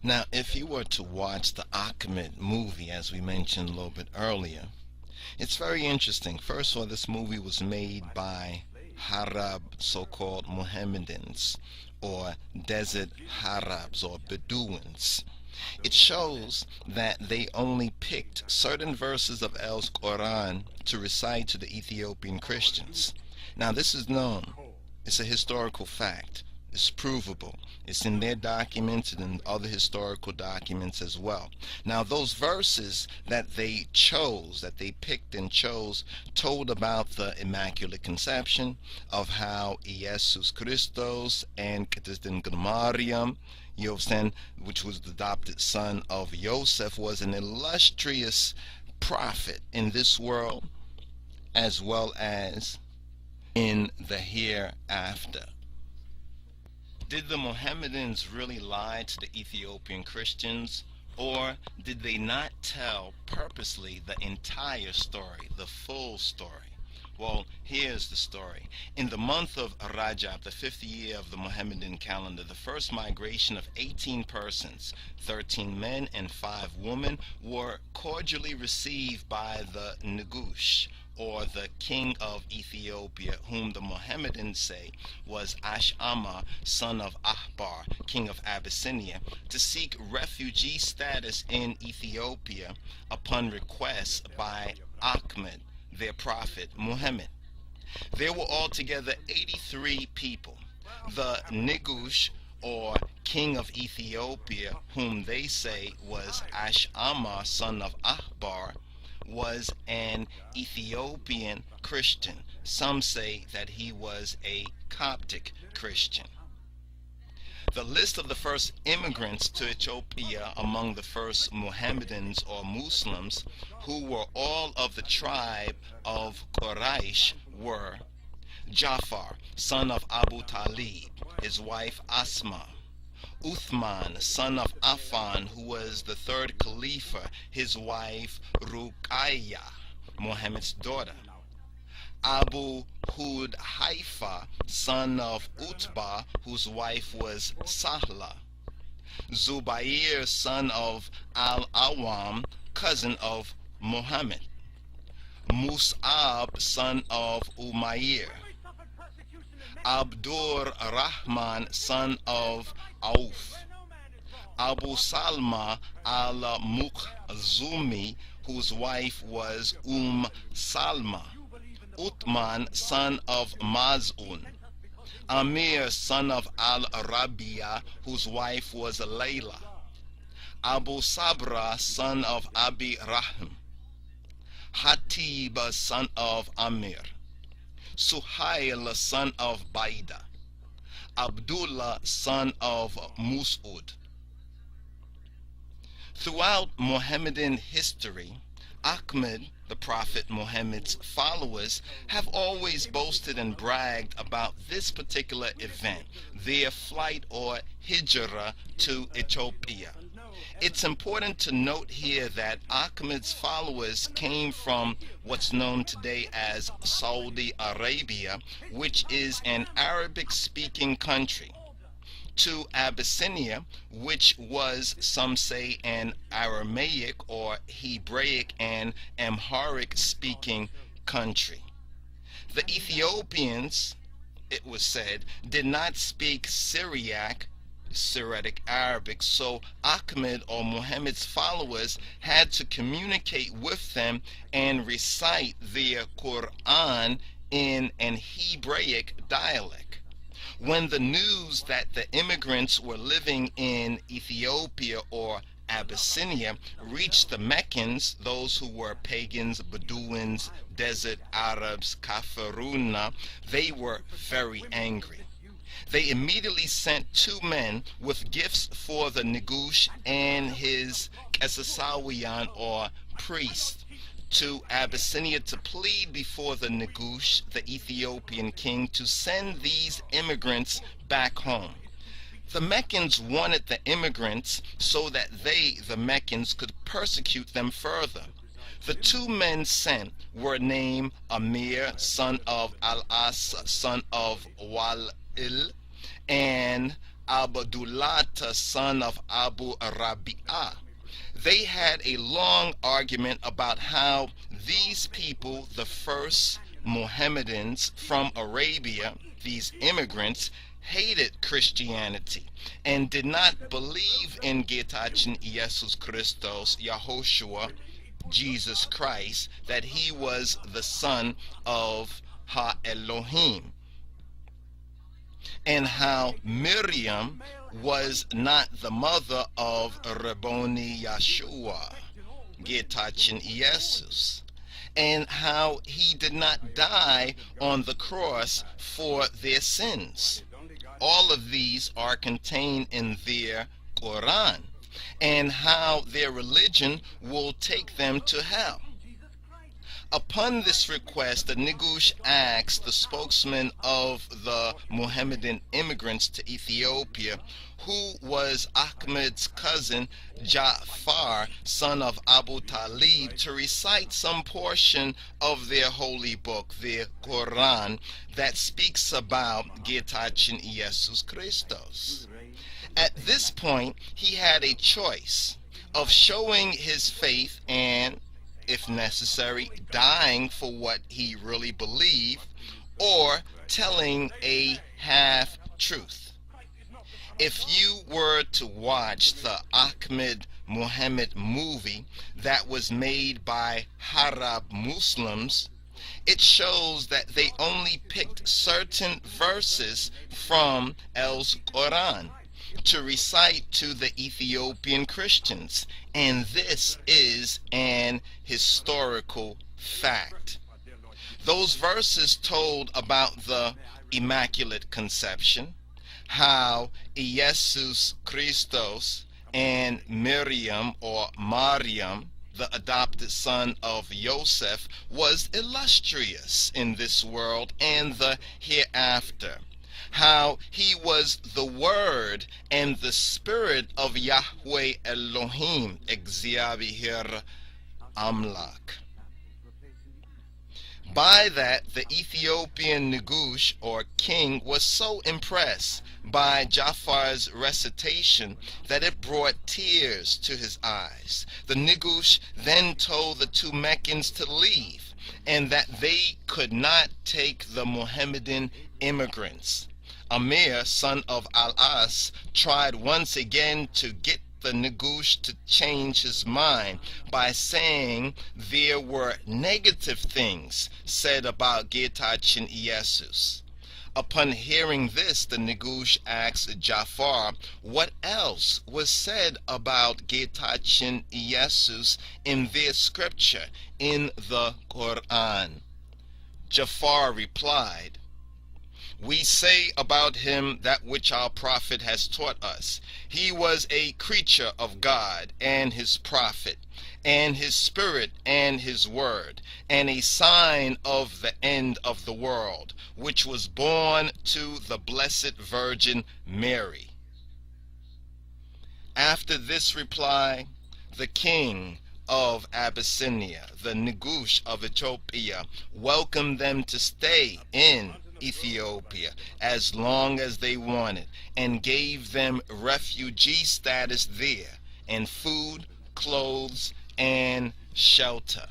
Now, if you were to watch the Ahmed movie, as we mentioned a little bit earlier, it's very interesting. First of all, this movie was made by Arab so-called Mohammedans, or desert Arabs, or Bedouins. It shows that they only picked certain verses of El's Quran to recite to the Ethiopian Christians. Now, this is known. It's a historical fact. It's provable. It's in their documents and in other historical documents as well. Now, those verses that they chose, that they picked and chose, told about the Immaculate Conception, of how Jesus Christos and Mariam, you understand, which was the adopted son of Joseph, was an illustrious prophet in this world as well as in the hereafter. Did the Mohammedans really lie to the Ethiopian Christians, or did they not tell purposely the entire story, the full story? Well, here's the story. In the month of Rajab, the 50th year of the Mohammedan calendar, the first migration of 18 persons, 13 men and 5 women, were cordially received by the Nagush, or the king of Ethiopia, whom the Mohammedans say was Ash'ama, son of Ahbar, king of Abyssinia, to seek refugee status in Ethiopia upon request by Ahmed, their prophet Muhammad. There were altogether 83 people. The Nagush, or king of Ethiopia, whom they say was Ash'ama, son of Ahbar, was an Ethiopian Christian. Some say that he was a Coptic Christian. The list of the first immigrants to Ethiopia among the first Mohammedans or Muslims, who were all of the tribe of Quraysh, were Jafar, son of Abu Talib, his wife Asma; Uthman, son of Affan, who was the third Khalifa, his wife Ruqayya, Muhammad's daughter; Abu Hudhaifa, son of Utbah, whose wife was Sahla; Zubair, son of Al-Awam, cousin of Muhammad; Mus'ab, son of Umayr; Abdur Rahman, son of Auf; Abu Salma al-Mukhzumi, whose wife was Salma; Uthman, son of Maz'un; Amir, son of Al-Rabi'a, whose wife was Layla; Abu Sabra, son of Abi Rahm; Hatib, son of Amir; Suhail, son of Baida; Abdullah, son of Mus'ud. Throughout Mohammedan history, Ahmed, the Prophet Muhammad's followers, have always boasted and bragged about this particular event, their flight or Hejira to Ethiopia. It's important to note here that Ahmed's followers came from what's known today as Saudi Arabia, which is an Arabic-speaking country, to Abyssinia, which was, some say, an Aramaic or Hebraic and Amharic speaking country. The Ethiopians, it was said, did not speak Syriac Arabic, so Ahmed or Muhammad's followers had to communicate with them and recite their Quran in an Hebraic dialect. When the news that the immigrants were living in Ethiopia or Abyssinia reached the Meccans, those who were pagans, Bedouins, desert Arabs, Kafiruna, they were very angry. They immediately sent 2 men with gifts for the Nagush and his Kesasawiyan or priest to Abyssinia to plead before the Nagush, the Ethiopian king, to send these immigrants back home. The Meccans wanted the immigrants so that they, the Meccans, could persecute them further. The 2 men sent were named Amir, son of Al-As, son of Walil, and Abdullah, son of Abu Rabi'ah. They had a long argument about how these people, the first Mohammedans from Arabia, these immigrants, hated Christianity and did not believe in Getachin Jesus Christos, Yahoshua, Jesus Christ, that he was the son of Ha Elohim, and how Miriam was not the mother of Rabboni Yeshua, Getachin Jesus, and how he did not die on the cross for their sins. All of these are contained in their Quran, and how their religion will take them to hell. Upon this request, the Nigush asked the spokesman of the Mohammedan immigrants to Ethiopia, who was Ahmed's cousin Ja'far, son of Abu Talib, to recite some portion of their holy book, their Quran, that speaks about Getachin Jesus Christos. At this point, he had a choice of showing his faith and, if necessary, dying for what he really believed, or telling a half-truth. If you were to watch the Ahmed Muhammad movie that was made by Arab Muslims, it shows that they only picked certain verses from El's Quran to recite to the Ethiopian Christians, and this is an historical fact. Those verses told about the Immaculate Conception, how Jesus Christos and Miriam, or Mariam, the adopted son of Joseph, was illustrious in this world and the hereafter, how he was the Word and the Spirit of Yahweh Elohim, Exyabihir Amlak. By that, the Ethiopian Nigush, or king, was so impressed by Ja'far's recitation that it brought tears to his eyes. The Nigush then told the two Meccans to leave, and that they could not take the Mohammedan immigrants. Amir, son of Al-As, tried once again to get the Nigush to change his mind by saying there were negative things said about Getachin Jesus. Upon hearing this, the Nigush asked Ja'far what else was said about Getachin Jesus in their scripture in the Quran. Ja'far replied, "We say about him that which our prophet has taught us. He was a creature of God and his prophet, and his spirit and his word, and a sign of the end of the world, which was born to the Blessed Virgin Mary." After this reply, the king of Abyssinia, the Nigush of Ethiopia, welcomed them to stay in Ethiopia as long as they wanted, and gave them refugee status there, and food, clothes, and shelter.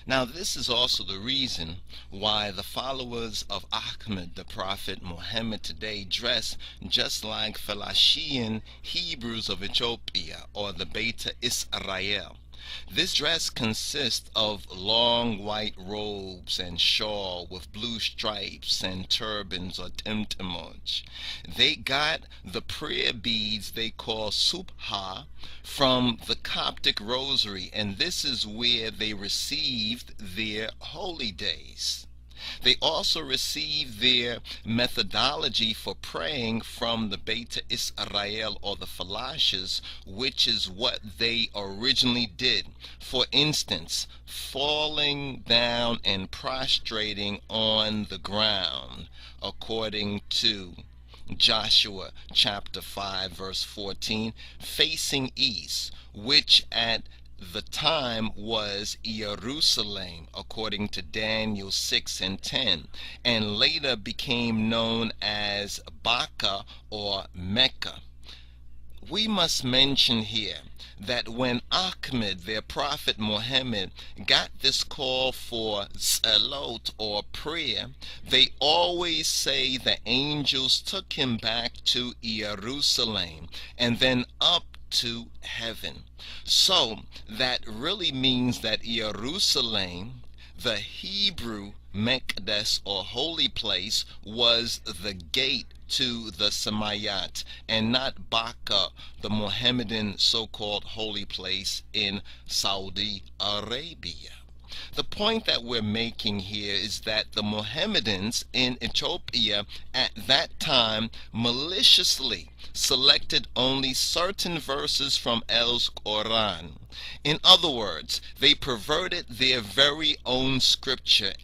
Now, this is also the reason why the followers of Ahmed, the Prophet Muhammad, today dress just like Falashian Hebrews of Ethiopia, or the Beta Israel. This dress consists of long white robes and shawl with blue stripes and turbans or temtemoj. They got the prayer beads they call subha from the Coptic rosary, and this is where they received their holy days. They also received their methodology for praying from the Beta Israel, or the Falashas, which is what they originally did. For instance, falling down and prostrating on the ground, according to Joshua chapter 5 verse 14, facing east, which at the time was Jerusalem, according to Daniel 6 and 10, and later became known as Baka or Mecca. We must mention here that when Ahmed, their prophet Muhammad, got this call for Salot or prayer, they always say the angels took him back to Jerusalem and then up to heaven. So that really means that Jerusalem, the Hebrew Mekdes or holy place, was the gate to the Samayat, and not Baka, the Mohammedan so-called holy place in Saudi Arabia. The point that we're making here is that the Mohammedans in Ethiopia at that time maliciously selected only certain verses from El Quran. In other words, they perverted their very own scripture